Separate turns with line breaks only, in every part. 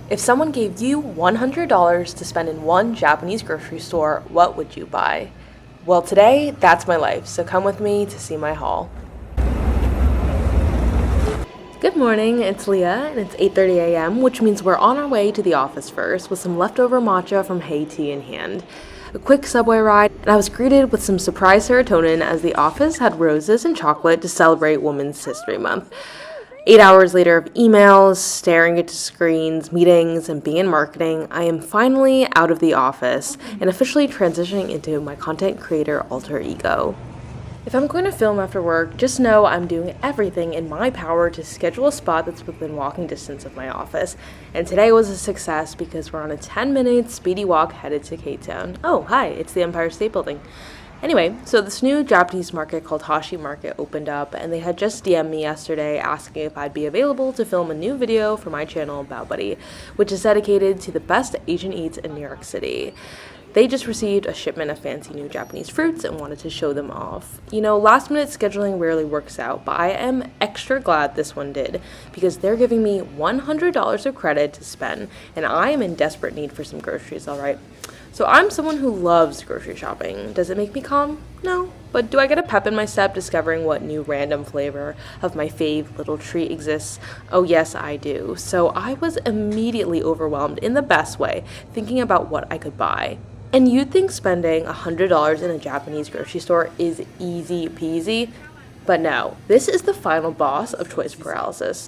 If someone gave you $100 to spend in one Japanese grocery store, what would you buy? Well, today, that's my life, so come with me to see my haul. Good morning, it's Leah, and it's 8:30 a.m., which means we're on our way to the office first with some leftover matcha from Haiti in hand. A quick subway ride, and I was greeted with some surprise serotonin as the office had roses and chocolate to celebrate Women's History Month. 8 hours later of emails, staring at screens, meetings, and being in marketing, I am finally out of the office and officially transitioning into my content creator alter ego. If I'm going to film after work, just know I'm doing everything in my power to schedule a spot that's within walking distance of my office. And today was a success because we're on a 10-minute speedy walk headed to KOREATOwn. Oh, hi, it's the Empire State Building. Anyway, so this new Japanese market called Hashi Market opened up, and they had just DM'd me yesterday asking if I'd be available to film a new video for my channel, Bao Buddy, which is dedicated to the best Asian eats in New York City. They just received a shipment of fancy new Japanese fruits and wanted to show them off. You know, last minute scheduling rarely works out, but I am extra glad this one did, because they're giving me $100 of credit to spend, and I am in desperate need for some groceries, alright? So I'm someone who loves grocery shopping. Does it make me calm? No. But do I get a pep in my step discovering what new random flavor of my fave little treat exists? Oh yes, I do. So I was immediately overwhelmed in the best way, thinking about what I could buy. And you'd think spending $100 in a Japanese grocery store is easy peasy, but no, this is the final boss of choice paralysis.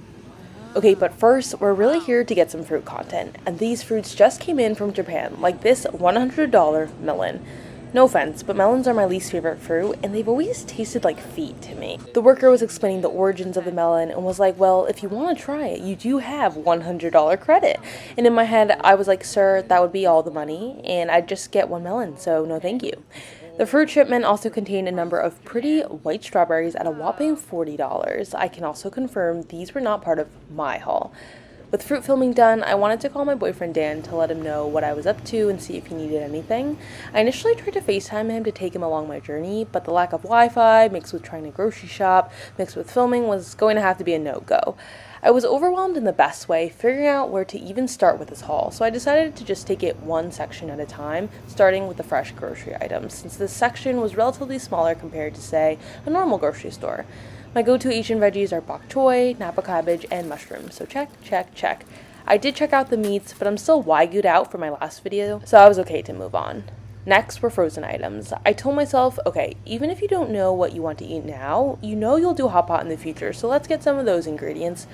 Okay, but first, we're really here to get some fruit content, and these fruits just came in from Japan, like this $100 melon. No offense, but melons are my least favorite fruit, and they've always tasted like feet to me. The worker was explaining the origins of the melon and was like, well, if you want to try it, you do have $100 credit. And in my head, I was like, sir, that would be all the money, and I'd just get one melon, so no thank you. The fruit shipment also contained a number of pretty white strawberries at a whopping $40. I can also confirm these were not part of my haul. With fruit filming done, I wanted to call my boyfriend Dan to let him know what I was up to and see if he needed anything. I initially tried to FaceTime him to take him along my journey, but the lack of Wi-Fi, mixed with trying to grocery shop, mixed with filming, was going to have to be a no-go. I was overwhelmed in the best way, figuring out where to even start with this haul, so I decided to just take it one section at a time, starting with the fresh grocery items, since this section was relatively smaller compared to, say, a normal grocery store. My go-to Asian veggies are bok choy, napa cabbage, and mushrooms, so check, check, check. I did check out the meats, but I'm still Wagyu out for my last video, so I was okay to move on. Next were frozen items. I told myself, okay, even if you don't know what you want to eat now, you know you'll do hot pot in the future, so let's get some of those ingredients.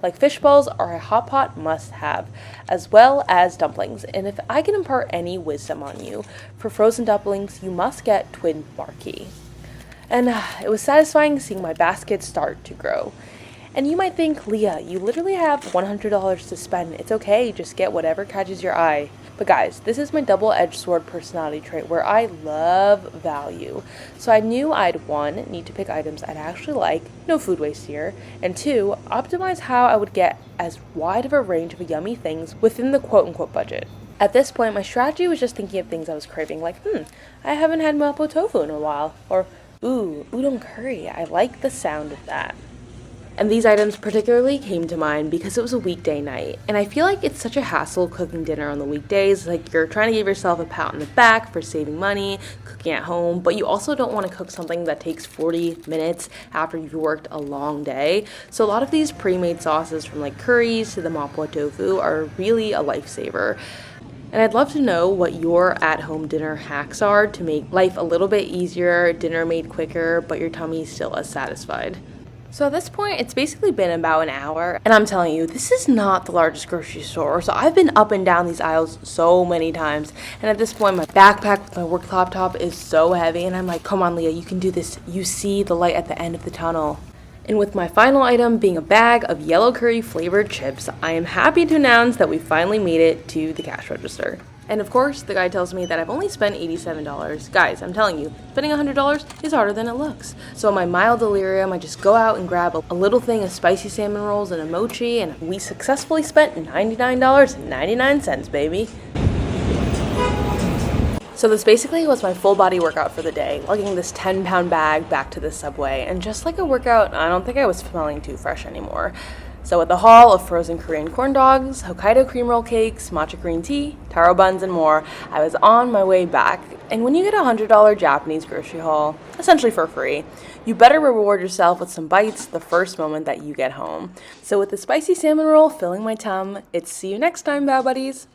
Like fish balls are a hot pot must-have, as well as dumplings. And if I can impart any wisdom on you, for frozen dumplings, you must get twin marquee. And it was satisfying seeing my basket start to grow. And you might think, Leah, you literally have $100 to spend. It's okay, just get whatever catches your eye. But guys, this is my double-edged sword personality trait where I love value. So I knew I'd 1, need to pick items I'd actually like, no food waste here, and 2, optimize how I would get as wide of a range of yummy things within the quote-unquote budget. At this point, my strategy was just thinking of things I was craving, like, I haven't had mapo tofu in a while, or, ooh, udon curry, I like the sound of that. And these items particularly came to mind because it was a weekday night, and I feel like it's such a hassle cooking dinner on the weekdays. Like, you're trying to give yourself a pat on the back for saving money, cooking at home, but you also don't want to cook something that takes 40 minutes after you've worked a long day. So a lot of these pre-made sauces, from like curries to the mapo tofu, are really a lifesaver. And I'd love to know what your at-home dinner hacks are to make life a little bit easier, dinner made quicker, but your tummy still as satisfied. So at this point, it's basically been about an hour, and I'm telling you, this is not the largest grocery store, so I've been up and down these aisles so many times, and at this point, my backpack with my work laptop is so heavy, and I'm like, come on, Leah, you can do this. You see the light at the end of the tunnel. And with my final item being a bag of yellow curry flavored chips, I am happy to announce that we finally made it to the cash register. And of course, the guy tells me that I've only spent $87. Guys, I'm telling you, spending $100 is harder than it looks. So in my mild delirium, I just go out and grab a little thing of spicy salmon rolls and a mochi, and we successfully spent $99.99, baby. So this basically was my full body workout for the day, lugging this 10-pound bag back to the subway, and just like a workout, I don't think I was smelling too fresh anymore. So with a haul of frozen Korean corn dogs, Hokkaido cream roll cakes, matcha green tea, taro buns, and more, I was on my way back. And when you get a $100 Japanese grocery haul, essentially for free, you better reward yourself with some bites the first moment that you get home. So with the spicy salmon roll filling my tum, it's see you next time, Bao Buddies!